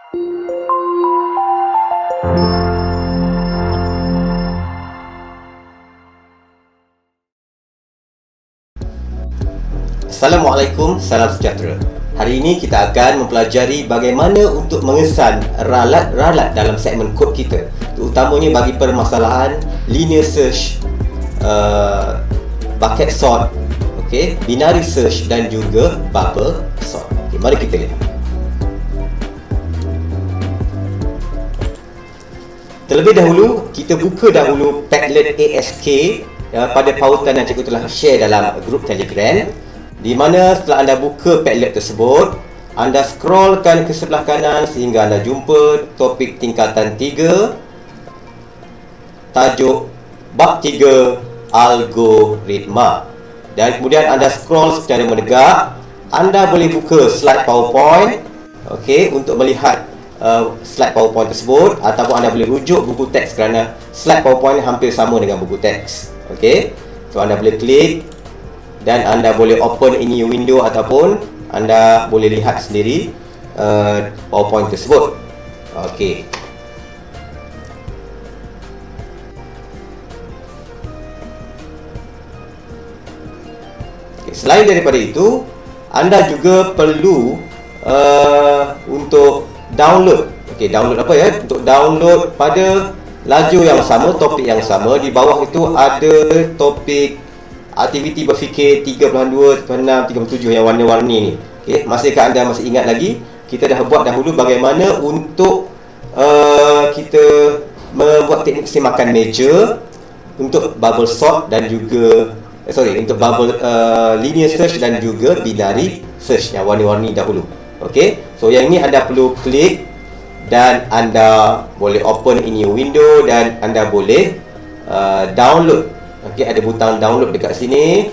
Assalamualaikum, salam sejahtera. Hari ini kita akan mempelajari bagaimana untuk mengesan ralat-ralat dalam segmen kod kita, terutamanya bagi permasalahan linear search, bucket sort, binary search dan juga bubble sort. Mari kita lihat. Terlebih dahulu, kita buka dahulu Padlet ASK pada pautan yang cikgu telah share dalam grup Telegram, di mana setelah anda buka Padlet tersebut, anda scrollkan ke sebelah kanan sehingga anda jumpa topik tingkatan 3, tajuk bab 3 algoritma, dan kemudian anda scroll secara menegak. Anda boleh buka slide PowerPoint untuk melihat slide PowerPoint tersebut, ataupun anda boleh rujuk buku teks kerana slide PowerPoint hampir sama dengan buku teks. So anda boleh klik dan anda boleh open ini window, ataupun anda boleh lihat sendiri PowerPoint tersebut. Selain daripada itu, anda juga perlu untuk download. Download apa ya? Untuk download pada laju yang sama, topik yang sama. Di bawah itu ada topik aktiviti berfikir 3.2, 3.6, 3.7 yang warna-warni ni. Masihkah anda masih ingat lagi? Kita dah buat dahulu bagaimana untuk kita membuat teknik semakan meja untuk bubble sort dan juga untuk bubble linear search dan juga binary search yang warna-warni dahulu. So yang ini anda perlu klik dan anda boleh open ini window dan anda boleh download. Ada butang download dekat sini.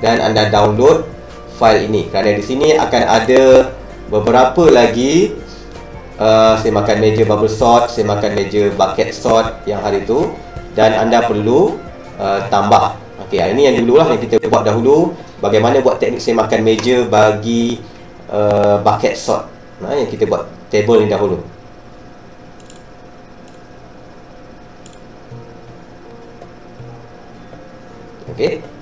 Dan anda download file ini, kerana di sini akan ada beberapa lagi semakan meja bubble sort, semakan meja bucket sort yang hari itu, dan anda perlu tambah. Ini yang dululah yang kita buat dahulu, bagaimana buat teknik semakan meja bagi bucket sort. Yang kita buat table ni dahulu.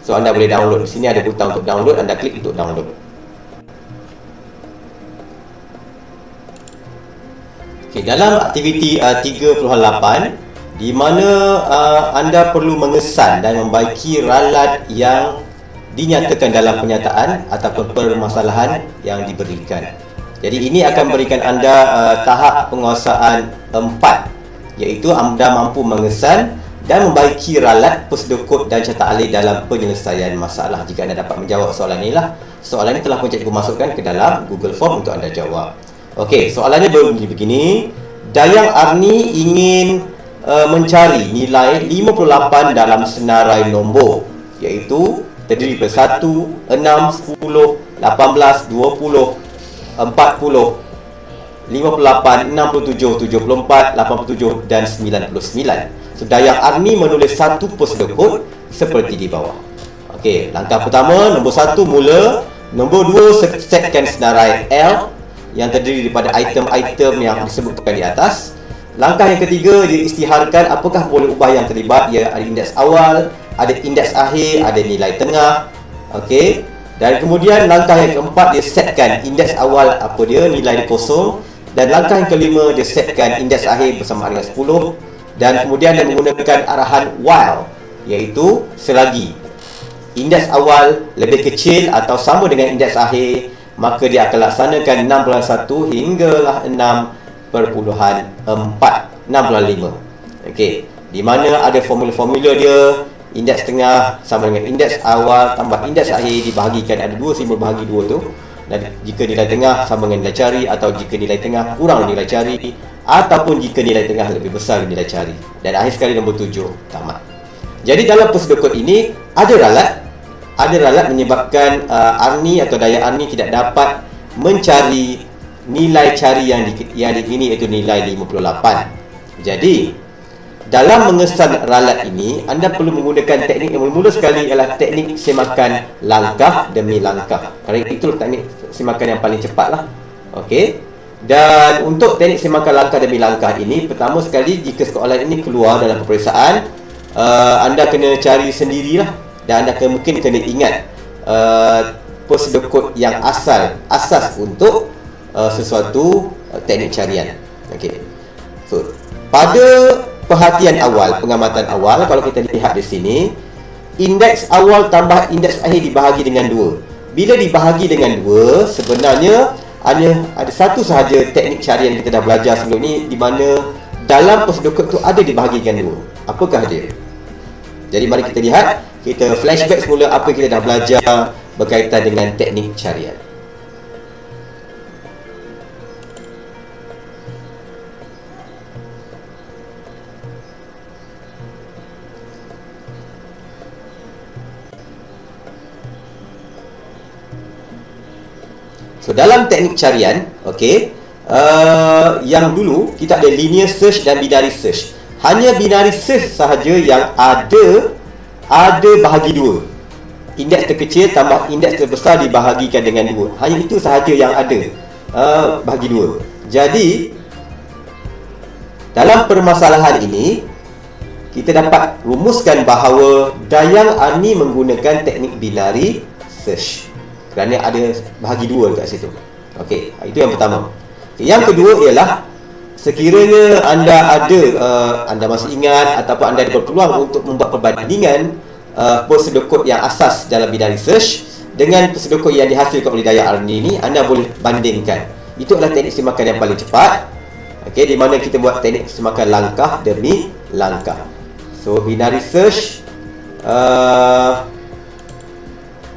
So anda boleh download. Di sini ada butang untuk download, anda klik untuk download. Dalam aktiviti 3.8, di mana anda perlu mengesan dan membaiki ralat yang dinyatakan dalam kenyataan ataupun permasalahan yang diberikan. Jadi ini akan memberikan anda tahap penguasaan 4, iaitu anda mampu mengesan dan membaiki ralat, prosedur kod dan cetak alih dalam penyelesaian masalah. Jika anda dapat menjawab soalan ini soalan ini telah pun cikgu masukkan ke dalam Google Form untuk anda jawab. Soalannya begini. Dayang Arni ingin mencari nilai 58 dalam senarai nombor, iaitu terdiri daripada 1, 6, 10, 18, 20, 40, 58, 67, 74, 87 dan 99. So, Dayang Arni menulis satu prosedur kod seperti di bawah. Langkah pertama, nombor 1 mula. Nombor 2, setkan senarai L yang terdiri daripada item-item yang disebutkan di atas. Langkah yang ketiga, dia isytiharkan apakah boleh ubah yang terlibat. Ia ada indeks awal, ada indeks akhir, ada nilai tengah. Dan kemudian langkah yang keempat, dia setkan indeks awal apa dia, nilai dia kosong. Dan langkah yang kelima, dia setkan indeks akhir bersama dengan 10. Dan kemudian dia menggunakan arahan while, iaitu selagi indeks awal lebih kecil atau sama dengan indeks akhir, maka dia akan laksanakan 6.1 hinggalah 6.5. Di mana ada formula-formula dia. Indeks tengah sama dengan indeks awal tambah indeks akhir dibahagikan, ada 2 simbol bahagi 2 tu. Dan jika nilai tengah sama dengan nilai cari, atau jika nilai tengah kurang nilai cari, ataupun jika nilai tengah lebih besar nilai cari. Dan akhir sekali nombor 7, tamat. Jadi dalam prosedur kod ini ada ralat menyebabkan Arni atau Dayang Arni tidak dapat mencari nilai cari yang ini, iaitu nilai 58. Jadi dalam mengesan ralat ini, anda perlu menggunakan teknik yang mula sekali ialah teknik semakan langkah demi langkah. Kerana itu teknik semakan yang paling cepat lah. Okey. Dan untuk teknik semakan langkah demi langkah ini, pertama sekali jika soalan ini keluar dalam peperiksaan, anda kena cari sendirilah, dan anda mungkin kena ingat prosedur kod yang asas untuk sesuatu teknik carian. Okey. So, pada perhatian awal, pengamatan awal, kalau kita lihat di sini, indeks awal tambah indeks akhir dibahagi dengan 2. Bila dibahagi dengan 2, sebenarnya ada satu sahaja teknik carian kita dah belajar sebelum ni, di mana dalam prosedur kod tu ada dibahagi dengan 2. Apakah dia? Jadi mari kita lihat, kita flashback semula apa kita dah belajar berkaitan dengan teknik carian. So dalam teknik carian, okey, yang dulu kita ada linear search dan binary search. Hanya binary search sahaja yang ada bahagi 2. Indeks terkecil tambah indeks terbesar dibahagikan dengan 2. Hanya itu sahaja yang ada bahagi 2. Jadi dalam permasalahan ini, kita dapat rumuskan bahawa Dayang Arni menggunakan teknik binary search kerana ada bahagi 2 dekat situ. Okey, itu yang pertama. Okay, yang kedua ialah sekiranya anda masih ingat ataupun anda ada peluang untuk membuat perbandingan prosedur kod yang asas dalam binary search dengan prosedur kod yang dihasilkan oleh Dayang Arni ini, anda boleh bandingkan. Itu adalah teknik semakan yang paling cepat. Okey, di mana kita buat teknik semakan langkah demi langkah. So binary search,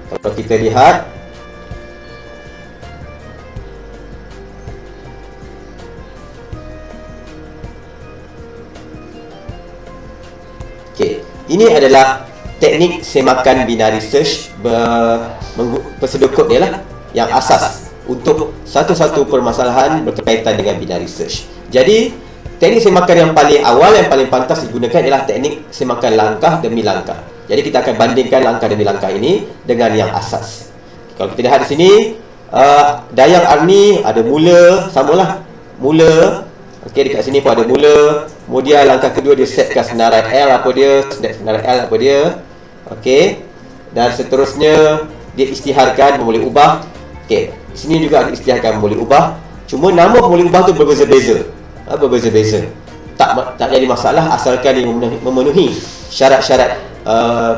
kalau kita lihat, okey, ini adalah teknik semakan binary search, prosedur kod dia lah yang asas untuk satu-satu permasalahan berkaitan dengan binary search. Jadi teknik semakan yang paling awal, yang paling pantas digunakan ialah teknik semakan langkah demi langkah. Jadi kita akan bandingkan langkah demi langkah ini dengan yang asas. Kalau kita lihat di sini, Dayang Arni ada mula, samalah mula. Okey, dekat sini pun ada mula. Kemudian langkah kedua dia setkan senarai L apa dia, senarai L apa dia. Okey. Dan seterusnya dia isytiharkan boleh ubah. Okey, di sini juga ada isytiharkan boleh ubah. Cuma nama boleh ubah tu berbeza-beza. Berbeza-beza. Tak jadi masalah asalkan dia memenuhi syarat-syarat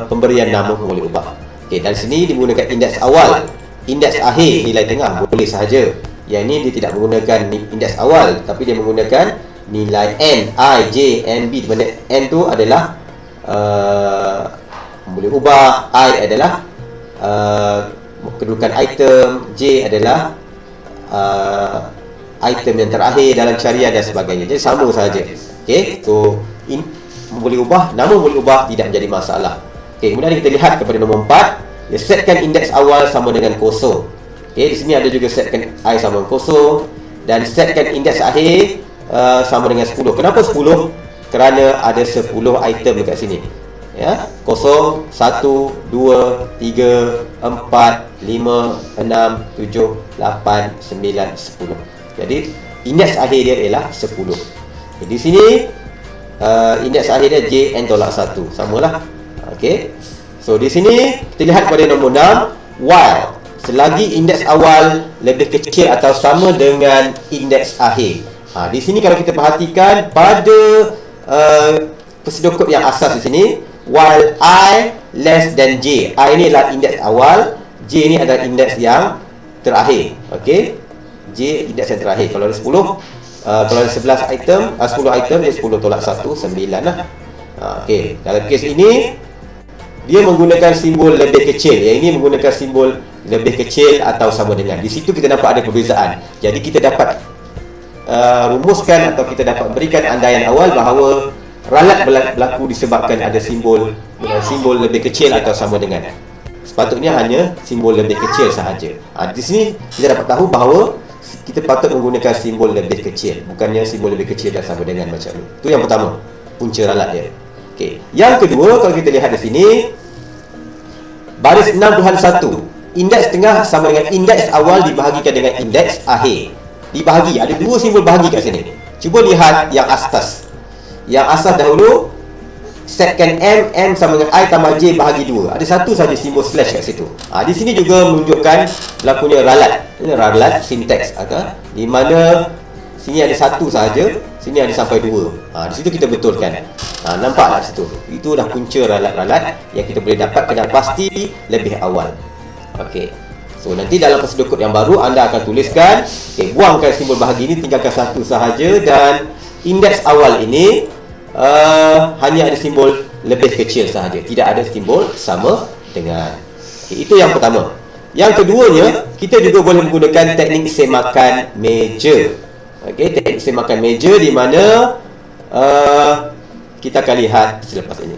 pemberian nama boleh ubah. Okey, dari sini dia menggunakan indeks awal, indeks akhir, nilai tengah boleh sahaja. Yang ini dia tidak menggunakan indeks awal, tapi dia menggunakan nilai N, I, J, N, B, di mana N tu adalah boleh ubah, I adalah kedudukan item, J adalah item yang terakhir dalam carian dan sebagainya. Jadi sama sahaja. Okey, so boleh ubah, nama boleh ubah, tidak menjadi masalah. Okey, kemudian kita lihat kepada nombor 4, dia setkan indeks awal sama dengan kosong. Okey, di sini ada juga setkan I sama dengan kosong, dan setkan indeks akhir sama dengan 10. Kenapa 10? Kerana ada 10 item dekat sini. Ya, 0, 1, 2, 3, 4, 5, 6, 7, 8, 9, 10. Jadi indeks akhir dia ialah 10. Di sini indeks akhir dia JN$1. Samalah. Okey. So di sini kita lihat pada nombor 6, while selagi indeks awal lebih kecil atau sama dengan indeks akhir. Di sini kalau kita perhatikan pada prosedur kod yang asas di sini, while I less than J. I ni adalah indeks awal, J ni adalah indeks yang terakhir. Okey. J indeks yang terakhir. Kalau ada 10, kalau ada 11 item, 10 item dia 10 tolak 1, 9 lah. Okey. Dalam kes ini dia menggunakan simbol lebih kecil. Yang ini menggunakan simbol lebih kecil atau sama dengan. Di situ kita dapat ada perbezaan. Jadi kita dapat rumuskan atau kita dapat berikan andaian awal bahawa ralat berlaku disebabkan ada simbol lebih kecil atau sama dengan. Sepatutnya hanya simbol lebih kecil sahaja. Di sini kita dapat tahu bahawa kita patut menggunakan simbol lebih kecil, bukannya simbol lebih kecil dan sama dengan macam ni. Itu yang pertama. punca ralat dia. Okey. Yang kedua, kalau kita lihat di sini, baris 6.1, indeks tengah sama dengan indeks awal dibahagikan dengan indeks akhir. Dibahagi, ada dua simbol bahagi kat sini. Cuba lihat yang asas. Yang asas dahulu, setkan M sama dengan I tambah J bahagi 2. Ada satu saja simbol slash kat situ. Di sini juga menunjukkan berlakunya ralat. Ini ralat sinteks, di mana sini ada satu saja, sini ada sampai 2. Di situ kita betulkan. Nampaklah situ. Itu dah punca ralat-ralat yang kita boleh dapat kenal pasti lebih awal. Okey. So nanti dalam persedekut yang baru anda akan tuliskan, buangkan simbol bahagi ini, tinggalkan satu sahaja, dan indeks awal ini hanya ada simbol lebih kecil sahaja, tidak ada simbol sama dengan. Itu yang pertama. Yang keduanya, kita juga boleh menggunakan teknik semakan meja. Teknik semakan meja di mana kita akan lihat selepas ini.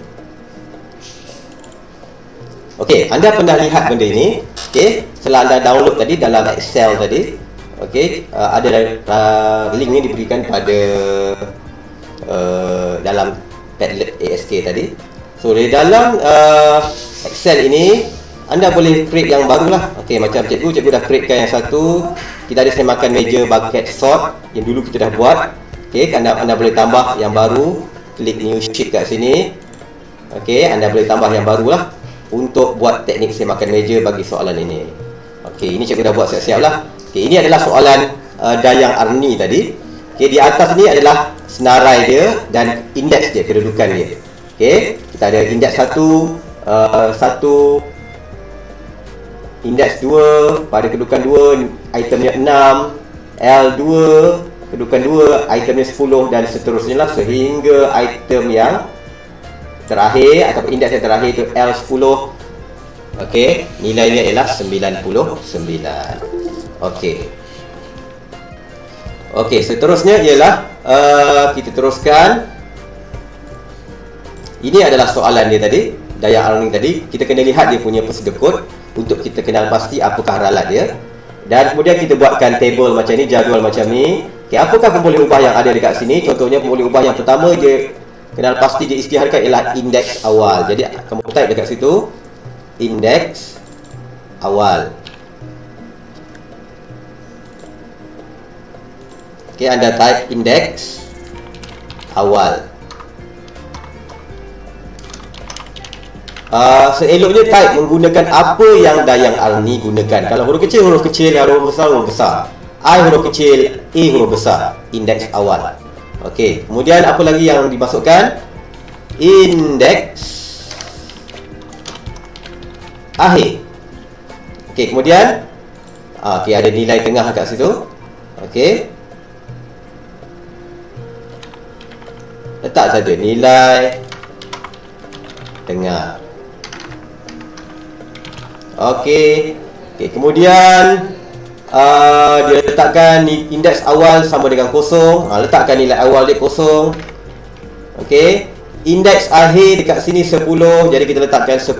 Anda pernah lihat benda ini. Setelah anda download tadi dalam Excel tadi, ada link ni diberikan pada dalam Padlet ASK tadi. So di dalam Excel ini anda boleh create yang baru lah. Macam cikgu dah createkan yang satu. Kita ada semakan meja bucket sort yang dulu kita dah buat. Anda boleh tambah yang baru, klik new sheet kat sini. Anda boleh tambah yang baru lah untuk buat teknik semakan meja bagi soalan ini. Ini cikgu dah buat siap-siap lah. Ini adalah soalan Dayang Arni tadi. Di atas ni adalah senarai dia dan indeks dia, kedudukan dia. Kita ada indeks 1, indeks 2, pada kedudukan 2, itemnya 6, L2, kedudukan 2, itemnya 10, dan seterusnya lah sehingga item yang terakhir atau indeks yang terakhir itu L10. Nilainya ialah 99. Seterusnya ialah kita teruskan. Ini adalah soalan dia tadi, Dayang Arni tadi. Kita kena lihat dia punya persedekut untuk kita kenal pasti apakah ralat dia. Dan kemudian kita buatkan table macam ni, jadual macam ni. Apakah pemboleh ubah yang ada dekat sini? Contohnya pemboleh ubah yang pertama dia kenal pasti dia isytiharkan ialah indeks awal. Jadi kamu type dekat situ indeks awal. Anda type indeks awal. Seeloknya type menggunakan apa yang Dayang Arni gunakan. Kalau huruf kecil, huruf kecil. Huruf besar, huruf besar. I huruf kecil, A huruf besar. Indeks awal. Kemudian apa lagi yang dimasukkan? Indeks akhir. Kemudian ada nilai tengah kat situ. Letak saja nilai tengah. Kemudian dia letakkan indeks awal sama dengan kosong. Letakkan nilai awal dia kosong. Indeks akhir dekat sini 10. Jadi kita letakkan 10.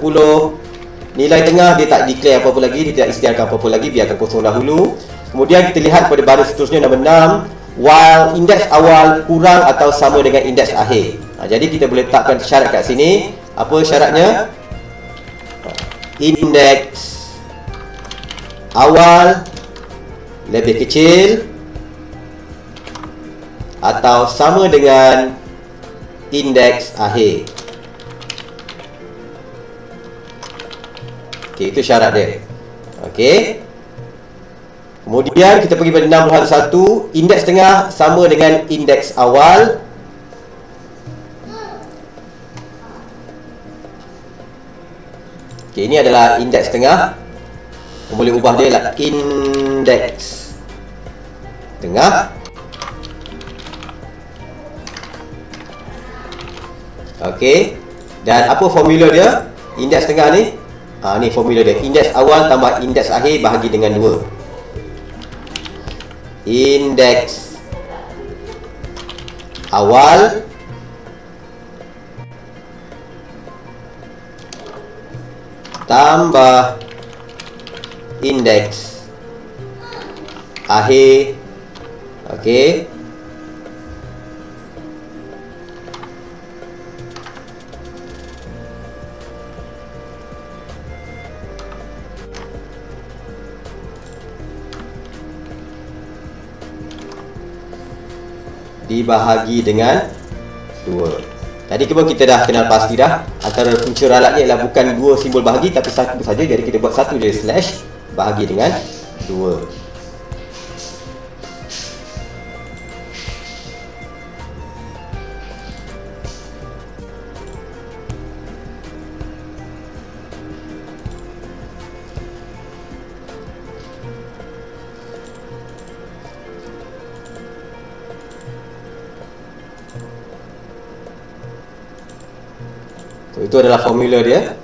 Nilai tengah dia tak declare apa-apa lagi, dia tidak isytiharkan apa-apa lagi, biarkan kosong dahulu. Kemudian kita lihat pada baris seterusnya nombor 6, while indeks awal kurang atau sama dengan indeks akhir. Jadi kita boleh letakkan syarat kat sini. Apa syaratnya? Indeks awal lebih kecil atau sama dengan indeks akhir. Itu syarat dia. Kemudian kita pergi pada 6.1, indeks tengah sama dengan indeks awal. Ini adalah indeks tengah. Boleh ubah dia lah indeks tengah. Dan apa formula dia? Indeks tengah ni, ni formula dia. Indeks awal tambah indeks akhir bahagi dengan 2. Indeks awal tambah indeks akhir. dibahagi dengan 2. Tadi pun kita dah kenal pasti dah, antara punca ralat ni ialah bukan 2 simbol bahagi tapi satu saja. Jadi kita buat satu je slash bahagi dengan 2. So, itu adalah formula dia.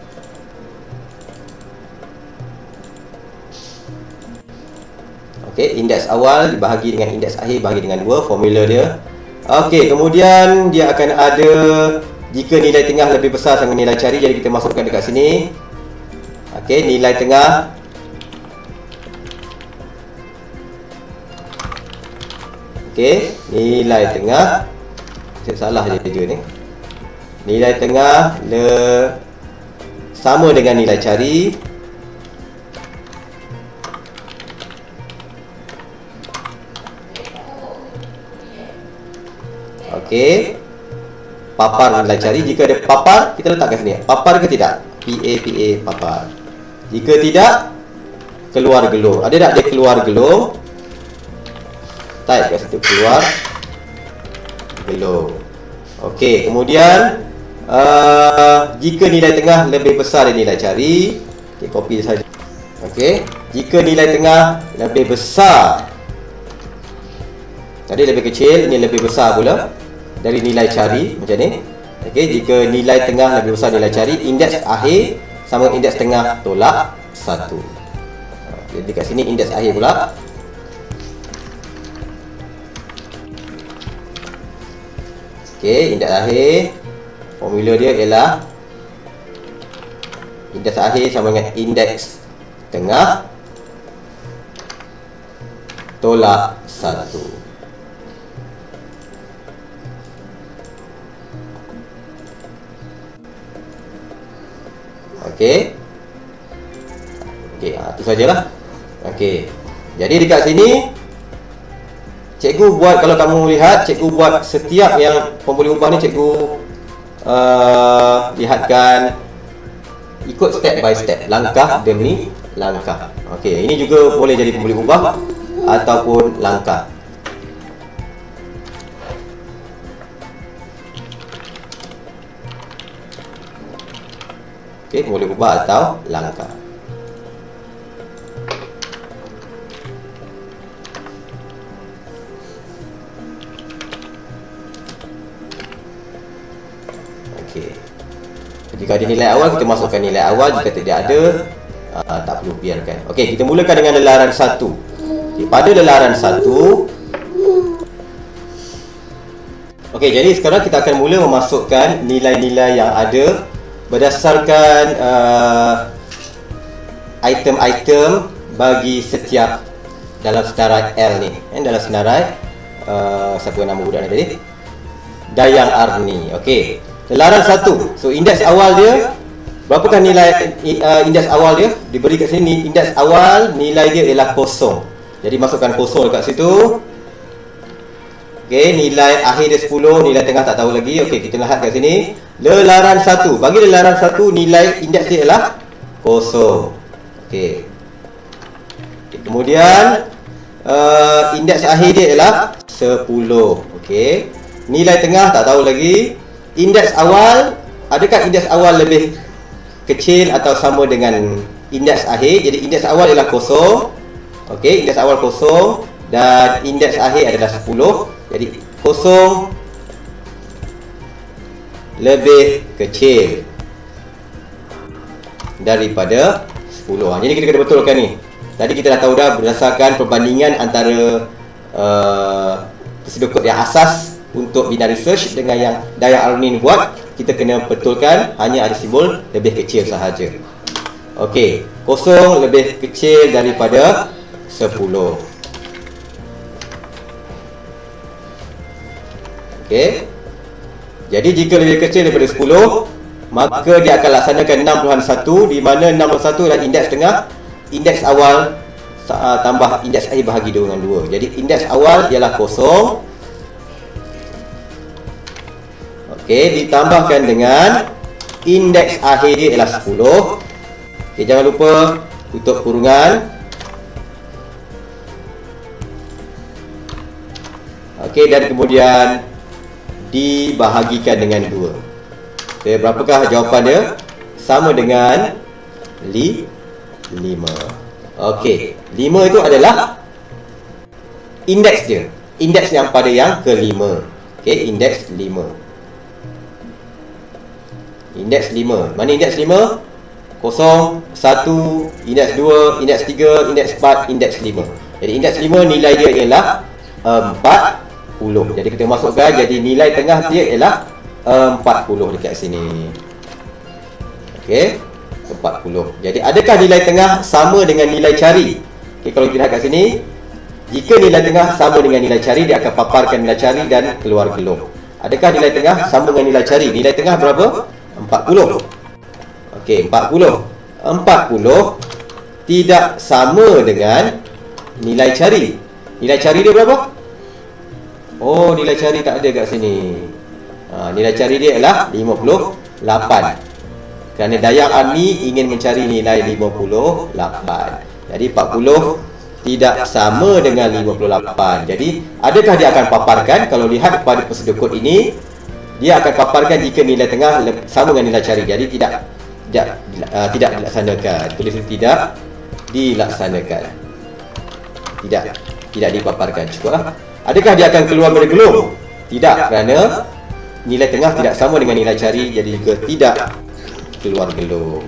Okey, indeks awal dibahagi dengan indeks akhir bahagi dengan 2, formula dia. Okey, kemudian dia akan ada jika nilai tengah lebih besar sama nilai cari, jadi kita masukkan dekat sini. Okey, nilai tengah nilai tengah, saya salah je ni. Nilai tengah sama dengan nilai cari. Okey. Papar nilai cari. Jika ada papar, kita letakkan sini. Papar ke tidak? PA papar. Jika tidak, keluar gelung. Ada tak dia keluar gelung? Type kat situ keluar gelung. Okey, kemudian jika nilai tengah lebih besar dari nilai cari, kita copy saja. Okey, jika nilai tengah lebih besar, tadi lebih kecil, ini lebih besar pula dari nilai cari, macam ni. Okey, jika nilai tengah lebih besar nilai cari, indeks akhir sama indeks tengah tolak 1. Jadi kat sini indeks akhir pula. Okey, indeks akhir, formula dia ialah indeks akhir sama dengan indeks tengah tolak 1. Okey. Okey, itu sajalah. Okey. Jadi dekat sini cikgu buat, kalau kamu lihat, cikgu buat setiap yang pembuli ubah ni cikgu lihatkan ikut step by step, langkah demi langkah. Okey, ini juga boleh jadi pembuli ubah ataupun langkah. Okey, pembuli ubah atau langkah. Jika ada nilai awal, kita masukkan nilai awal. Jika tidak ada, tak perlu, biarkan. Okey, kita mulakan dengan lelaran 1. Okay, pada lelaran 1, okey, jadi sekarang kita akan mula memasukkan nilai-nilai yang ada berdasarkan item-item bagi setiap dalam senarai L ni. Dalam senarai siapa nama budak ni tadi? Dayang Arni. Okey, lelaran 1. So indeks awal dia, berapakah nilai indeks awal dia? Diberi kat sini indeks awal, nilai dia ialah 0. Jadi masukkan 0 dekat situ. Okey, nilai akhir dia 10, nilai tengah tak tahu lagi. Okey, kita lihat kat sini. Lelaran 1. Bagi lelaran 1, nilai indeks dia ialah 0. Okey. Kemudian indeks akhir dia ialah 10. Okey. Nilai tengah tak tahu lagi. Indeks awal, adakah indeks awal lebih kecil atau sama dengan indeks akhir? Jadi indeks awal ialah 0. Okey, indeks awal 0 dan indeks akhir adalah 10. Jadi 0 lebih kecil daripada 10. Jadi kita kena betulkan ni. Tadi kita dah tahu dah berdasarkan perbandingan antara prosedur kod yang asas untuk binary search dengan yang Dayang Arni buat, kita kena betulkan hanya ada simbol lebih kecil sahaja. Okey, 0 lebih kecil daripada 10. Okey. Jadi jika lebih kecil daripada 10, maka dia akan laksanakan 6.1, di mana 6.1 adalah indeks tengah, indeks awal tambah indeks akhir bahagi dengan 2. Jadi indeks awal ialah 0. Okey, ditambahkan dengan indeks akhir dia ialah 10. Okey, jangan lupa tutup kurungan. Okey, dan kemudian dibahagikan dengan 2. Okey, berapakah jawapan dia? Sama dengan 5. Okey, 5 itu adalah indeks dia. Indeks yang pada yang kelima. Okey, indeks 5. Indeks 5. Mana indeks 5? 0, 1, indeks 2, indeks 3, indeks 4, indeks 5. Jadi indeks 5 nilai dia ialah 40. Jadi kita masukkan, jadi nilai tengah dia ialah 40 dekat sini. Okey, 40. Jadi adakah nilai tengah sama dengan nilai cari? Okey, kalau kita lihat kat sini, jika nilai tengah sama dengan nilai cari, dia akan paparkan nilai cari dan keluar gelung. Adakah nilai tengah sama dengan nilai cari? Nilai tengah berapa? 40. Okey, 40 tidak sama dengan nilai cari. Nilai cari dia berapa? Oh, nilai cari tak ada kat sini. Nilai cari dia ialah 58. Kerana Dayang Army ingin mencari nilai 58. Jadi 40 tidak sama dengan 58. Jadi adakah dia akan paparkan? Kalau lihat pada prosedur kod ini, dia akan paparkan jika nilai tengah sama dengan nilai cari. Jadi tidak dilaksanakan. Tulis tidak dilaksanakan. Tidak dipaparkan. Cukuplah. Adakah dia akan keluar dari gelung? Tidak, kerana nilai tengah tidak sama dengan nilai cari, jadi juga tidak keluar gelung.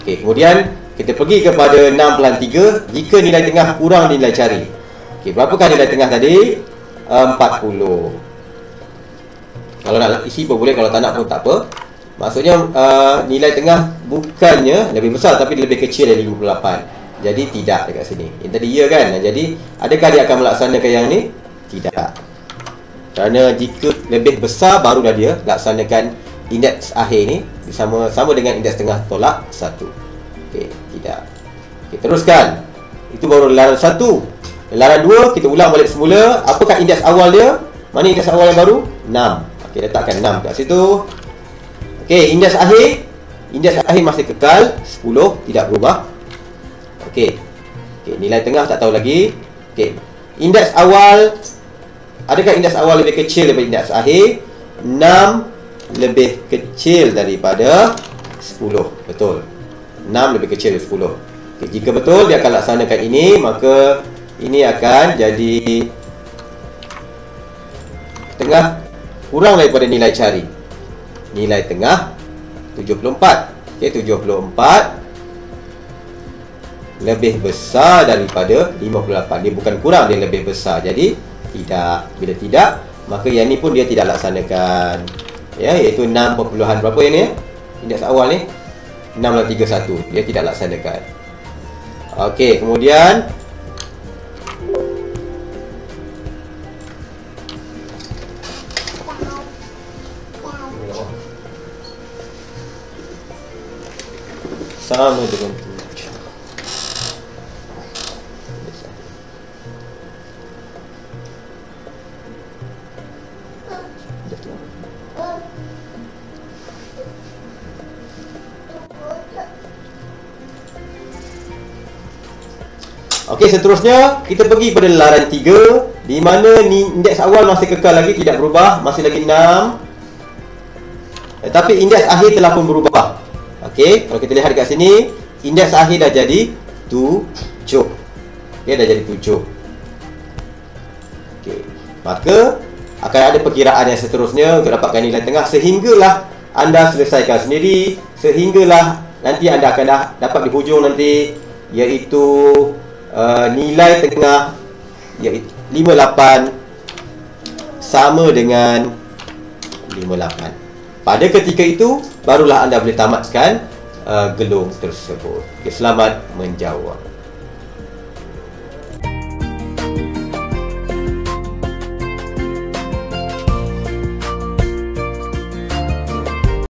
Okey, kemudian kita pergi kepada 6/3. Jika nilai tengah kurang nilai cari. Okey, berapakah nilai tengah tadi? 40. Kalau nak isi pun boleh, kalau tak nak pun tak apa. Maksudnya nilai tengah bukannya lebih besar, tapi lebih kecil dari 58. Jadi tidak dekat sini. Yang tadi ya kan? Jadi adakah dia akan melaksanakan yang ni? Tidak. Kerana jika lebih besar, barulah dia laksanakan indeks akhir ni sama dengan indeks tengah tolak 1. Okey, tidak. Okey, teruskan. Itu baru laran 1. Laran 2 kita ulang balik semula. Apakah indeks awal dia? Mana indeks awal yang baru? 6. Okey, letakkan 6 kat situ. Okey, indeks akhir. Indeks akhir masih kekal 10, tidak berubah. Okey. Okey, nilai tengah tak tahu lagi. Okey. Indeks awal, adakah indeks awal lebih kecil daripada indeks akhir? 6 lebih kecil daripada 10. Betul. 6 lebih kecil dari 10. Okey, jika betul dia akan laksanakan ini, maka ini akan jadi tengah kurang daripada nilai cari. Nilai tengah 74. Okey, 74 lebih besar daripada 58. Dia bukan kurang, dia lebih besar. Jadi tidak. Bila tidak, maka yang ni pun dia tidak laksanakan. Ya, iaitu 6 perpuluhan berapa yang ni? Indeks awal ni 6/31. Dia tidak laksanakan. Okey, kemudian sama dengan 7. Okey, seterusnya kita pergi pada laran 3, di mana ni indeks awal masih kekal lagi, tidak berubah, masih lagi 6. Tetapi indeks akhir telah pun berubah. Okey, kalau kita lihat dekat sini, indeks akhir dah jadi 7. Okey, dah jadi 7. Okey, maka akan ada perkiraan yang seterusnya untuk dapatkan nilai tengah, sehinggalah anda selesaikan sendiri, sehinggalah nanti anda akan dapat di hujung nanti, iaitu nilai tengah iaitu 58 sama dengan 58. Pada ketika itu barulah anda boleh tamatkan gelung tersebut. Okay, selamat menjawab.